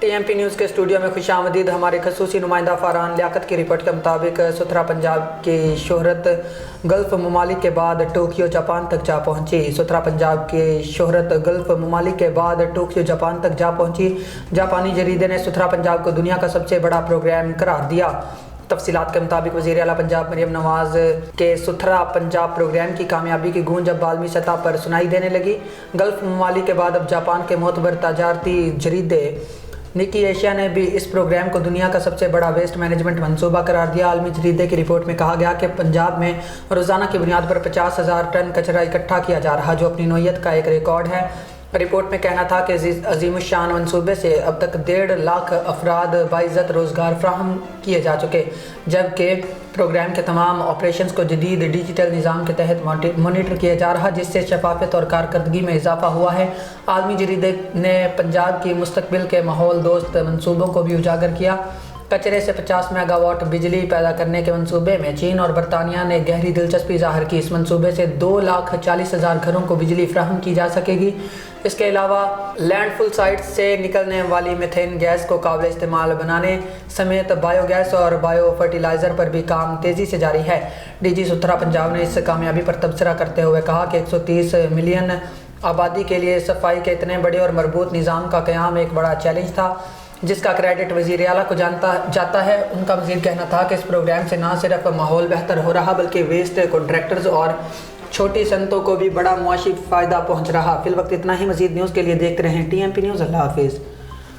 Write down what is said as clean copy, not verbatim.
TMP news के studio में खुशामदीद। हमारे खसूसी नुमाइंदा फरहान लियाकत की रिपोर्ट के मुताबिक सुथरा पंजाब की शोहरत गल्फ़ ममालिक के बाद टोक्यो जापान तक जा पहुंची। सुथरा पंजाब की शोहरत गल्फ़ ममालिक के बाद टोक्यो जापान तक जा पहुंची। जापानी जरीदे ने सुथरा पंजाब को दुनिया का सबसे बड़ा प्रोग्राम करार दिया। तफसीलात के मुताबिक वज़ीर आला पंजाब मरियम नवाज़ के सुथरा पंजाब प्रोग्राम की कामयाबी की गूंज अब आलमी सतह पर सुनाई देने लगी। गल्फ़ ममालिक के बाद अब जापान के मोतबर तजारती जरीदे निकी एशिया ने भी इस प्रोग्राम को दुनिया का सबसे बड़ा वेस्ट मैनेजमेंट मंसूबा करार दिया। आलमी जरीदे की रिपोर्ट में कहा गया कि पंजाब में रोज़ाना की बुनियाद पर 50,000 टन कचरा इकट्ठा किया जा रहा, जो अपनी नौयत का एक रिकॉर्ड है। रिपोर्ट में कहना था कि अजीमुशान मंसूबे से अब तक 1.5 लाख अफराद बाइज़्ज़त रोज़गार फ्राहम किए जा चुके, जबकि प्रोग्राम के तमाम ऑपरेशंस को जदीद डिजिटल निज़ाम के तहत मॉनिटर किया जा रहा, जिससे शफाफियत और कारकर्दगी में इजाफा हुआ है। आलमी जरीदे ने पंजाब की मुस्तकबिल के माहौल दोस्त मंसूबों को भी उजागर किया। कचरे से 50 मेगावाट बिजली पैदा करने के मंसूबे में चीन और बरतानिया ने गहरी दिलचस्पी ज़ाहिर की। इस मंसूबे से 2,40,000 घरों को बिजली फ्राहम की जा सकेगी। इसके अलावा लैंडफुल साइट से निकलने वाली मीथेन गैस को काबिल इस्तेमाल बनाने समेत बायोगैस और बायो फर्टिलाइज़र पर भी काम तेज़ी से जारी है। DG सुथरा पंजाब ने इस कामयाबी पर तबसरा करते हुए कहा कि 130 मिलियन आबादी के लिए सफाई के इतने बड़े और मरबूत निज़ाम का क़याम एक बड़ा चैलेंज था, जिसका क्रेडिट वज़ीर आला को जाता है। उनका मज़ीद कहना था कि इस प्रोग्राम से न सिर्फ माहौल बेहतर हो रहा, बल्कि वेस्ट कॉन्ट्रैक्टर्स और छोटी सनतों को भी बड़ा मुआशी फ़ायदा पहुँच रहा। फिल वक्त इतना ही। मज़ीद न्यूज़ के लिए देखते रहें TMP न्यूज़। अल्लाह हाफिज़।